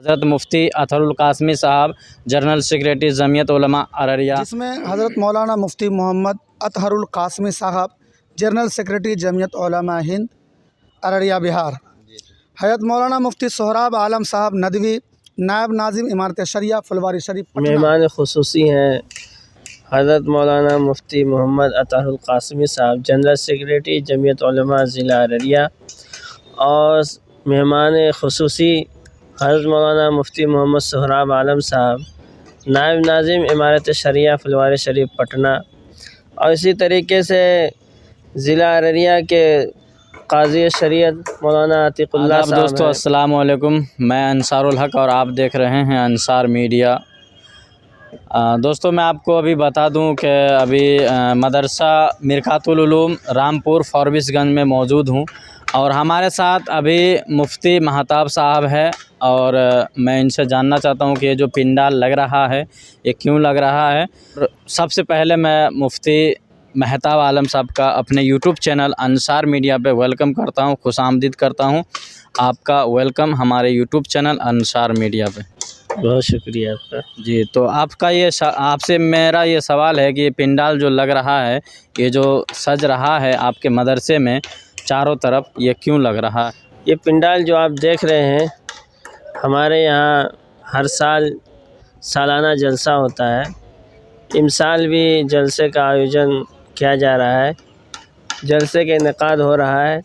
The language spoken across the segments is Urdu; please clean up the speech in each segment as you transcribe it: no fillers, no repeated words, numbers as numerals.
حضرت مفتی اطہر القاسمی صاحب جنرل سیکریٹری جمعیت علماء ارریہ، جس میں حضرت مولانا مفتی محمد اطہر القاسمی صاحب جنرل سیکریٹری جمعیت علماء ہند ارریہ بہار، حضرت مولانا مفتی سہراب عالم صاحب ندوی نائب ناظم امارت شریعہ پھلواری شریف پٹنہ۔ مہمان خصوصی ہیں حضرت مولانا مفتی محمد اطہر القاسمی صاحب جنرل سیکریٹری جمعیت علماء ضلع ارریہ، اور مہمان خصوصی حضرت مولانا مفتی محمد سہراب عالم صاحب نائب ناظم امارت شریعہ پھلواری شریف پٹنہ، اور اسی طریقے سے ضلع ارریہ کے قاضی شریعت مولانا عتیق اللہ صاحب۔ دوستو السلام علیکم، میں انصار الحق اور آپ دیکھ رہے ہیں انصار میڈیا۔ دوستو میں آپ کو ابھی بتا دوں کہ ابھی مدرسہ مرکات العلوم رامپور فاربس گنج میں موجود ہوں، اور ہمارے ساتھ ابھی مفتی مہتاب صاحب ہے، اور میں ان سے جاننا چاہتا ہوں کہ یہ جو پنڈال لگ رہا ہے یہ کیوں لگ رہا ہے۔ سب سے پہلے میں مفتی مہتاب عالم صاحب کا اپنے یوٹیوب چینل انصار میڈیا پہ ویلکم کرتا ہوں، خوش آمدید کرتا ہوں۔ آپ کا ویلکم ہمارے یوٹیوب چینل انصار میڈیا پہ۔ بہت شکریہ آپ کا۔ جی، تو آپ سے میرا یہ سوال ہے کہ یہ پنڈال جو لگ رہا ہے، یہ جو سج رہا ہے آپ کے مدرسے میں چاروں طرف، یہ کیوں لگ رہا ہے؟ یہ پنڈال جو آپ دیکھ رہے ہیں، ہمارے یہاں ہر سال سالانہ جلسہ ہوتا ہے۔ امسال بھی جلسے کا آیوجن کیا جا رہا ہے۔ جلسے کا انعقاد ہو رہا ہے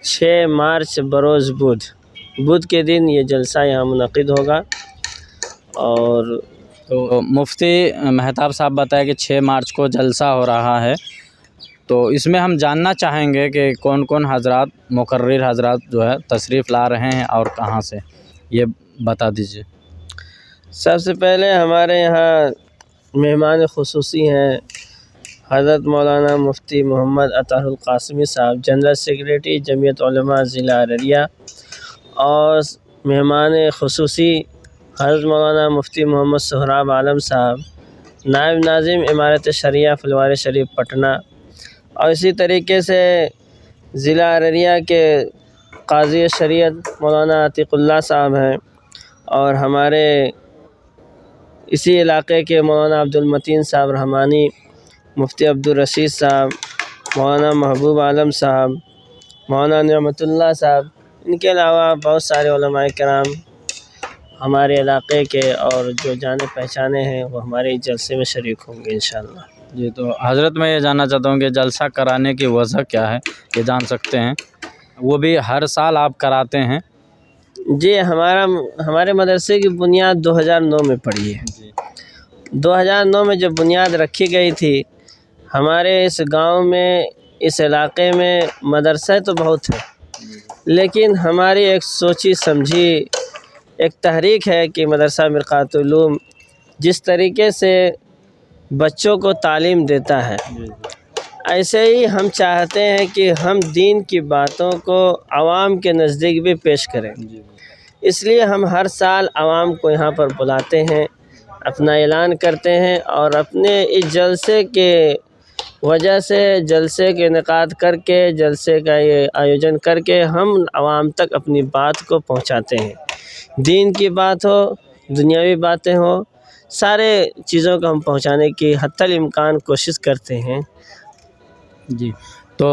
6 مارچ بروز بدھ کے دن یہ جلسہ یہاں منعقد ہوگا۔ اور تو مفتی مہتاب صاحب بتائے کہ 6 مارچ کو جلسہ ہو رہا ہے، تو اس میں ہم جاننا چاہیں گے کہ کون کون حضرات مقرر حضرات جو ہے تشریف لا رہے ہیں اور کہاں سے، یہ بتا دیجیے۔ سب سے پہلے ہمارے یہاں مہمان خصوصی ہیں حضرت مولانا مفتی محمد اطہر القاسمی صاحب جنرل سیکریٹری جمعیت علماء ضلع ارریہ، اور مہمان خصوصی حضرت مولانا مفتی محمد سہراب عالم صاحب نائب ناظم امارت شریعہ پھلواری شریف پٹنہ، اور اسی طریقے سے ضلع ارریہ کے قاضی شریعت مولانا عتیق اللہ صاحب ہیں، اور ہمارے اسی علاقے کے مولانا عبدالمتین صاحب رحمانی، مفتی عبدالرشید صاحب، مولانا محبوب عالم صاحب، مولانا نعمت اللہ صاحب، ان کے علاوہ بہت سارے علماء کرام ہمارے علاقے کے اور جو جانے پہچانے ہیں وہ ہمارے جلسے میں شریک ہوں گے انشاءاللہ۔ جی، تو حضرت میں یہ جاننا چاہتا ہوں کہ جلسہ کرانے کی وجہ کیا ہے، یہ جان سکتے ہیں؟ وہ بھی ہر سال آپ کراتے ہیں؟ جی، ہمارے مدرسے کی بنیاد 2009 میں پڑی ہے۔ 2009 میں جب بنیاد رکھی گئی تھی، ہمارے اس گاؤں میں، اس علاقے میں مدرسے تو بہت ہیں، لیکن ہماری ایک سوچی سمجھی ایک تحریک ہے کہ مدرسہ مرکات العلوم جس طریقے سے بچوں کو تعلیم دیتا ہے، ایسے ہی ہم چاہتے ہیں کہ ہم دین کی باتوں کو عوام کے نزدیک بھی پیش کریں۔ اس لیے ہم ہر سال عوام کو یہاں پر بلاتے ہیں، اپنا اعلان کرتے ہیں، اور اپنے اس جلسے کے وجہ سے جلسے کے انعقاد کر کے، جلسے کا یہ آیوجن کر کے ہم عوام تک اپنی بات کو پہنچاتے ہیں۔ دین کی بات ہو، دنیاوی باتیں ہوں، سارے چیزوں کو ہم پہنچانے کی حتی الامکان کوشش کرتے ہیں۔ جی، تو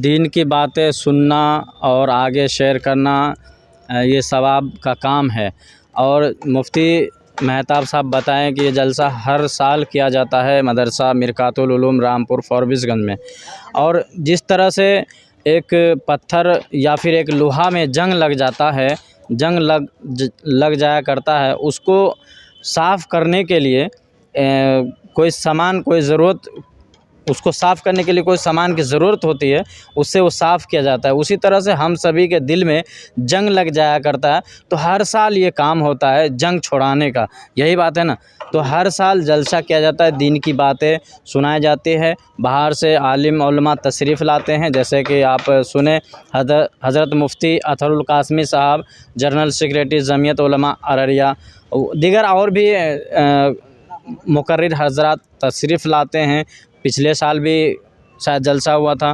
دین کی باتیں سننا اور آگے شیئر کرنا یہ ثواب کا کام ہے، اور مفتی مہتاب صاحب بتائیں کہ یہ جلسہ ہر سال کیا جاتا ہے مدرسہ مرکات العلوم رامپور فاربس گنج میں، اور جس طرح سے ایک پتھر یا پھر ایک لوہا میں جنگ لگ جاتا ہے، جنگ لگ جایا کرتا ہے، اس کو صاف کرنے کے لیے کوئی ضرورت، اس کو صاف کرنے کے لیے کوئی سامان کی ضرورت ہوتی ہے، اس سے وہ صاف کیا جاتا ہے۔ اسی طرح سے ہم سبھی کے دل میں جنگ لگ جایا کرتا ہے، تو ہر سال یہ کام ہوتا ہے جنگ چھڑانے کا، یہی بات ہے نا۔ تو ہر سال جلسہ کیا جاتا ہے، دین کی باتیں سنائی جاتی ہے، باہر سے عالم علماء تشریف لاتے ہیں، جیسے کہ آپ سنیں حضرت مفتی اطہر القاسمی صاحب جنرل سیکریٹری جمعیت علماء ارریہ، دیگر اور بھی مقرر حضرات تشریف لاتے ہیں۔ پچھلے سال بھی شاید جلسہ ہوا تھا،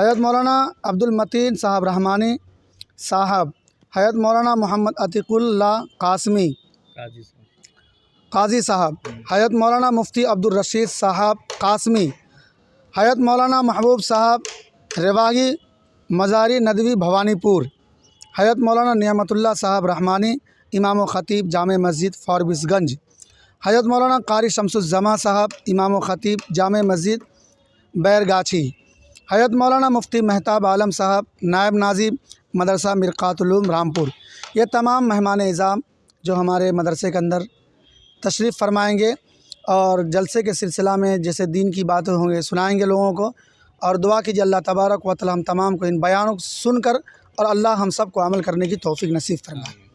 حضرت مولانا عبدالمتین صاحب رحمانی صاحب، حضرت مولانا محمد عتیق اللہ قاسمی قاضی صاحب، حضرت مولانا مفتی عبدالرشید صاحب قاسمی، حضرت مولانا محبوب صاحب رواگی مزاری ندوی بھوانی پور، حضرت مولانا نعمت اللہ صاحب رحمانی امام و خطیب جامع مسجد فاربس گنج، حضرت مولانا قاری شمس الزما صاحب امام و خطیب جامع مسجد بیرگاچھی، حضرت مولانا مفتی مہتاب عالم صاحب نائب ناظم مدرسہ مرقات العلوم رامپور۔ یہ تمام مہمان اعظام جو ہمارے مدرسے کے اندر تشریف فرمائیں گے اور جلسے کے سلسلہ میں جیسے دین کی باتیں ہوں گے سنائیں گے لوگوں کو، اور دعا کیجیے اللہ تبارک و تعالی ہم تمام کو ان بیانوں کو سن کر اور اللہ ہم سب کو عمل کرنے کی توفیق نصیب فرمائے۔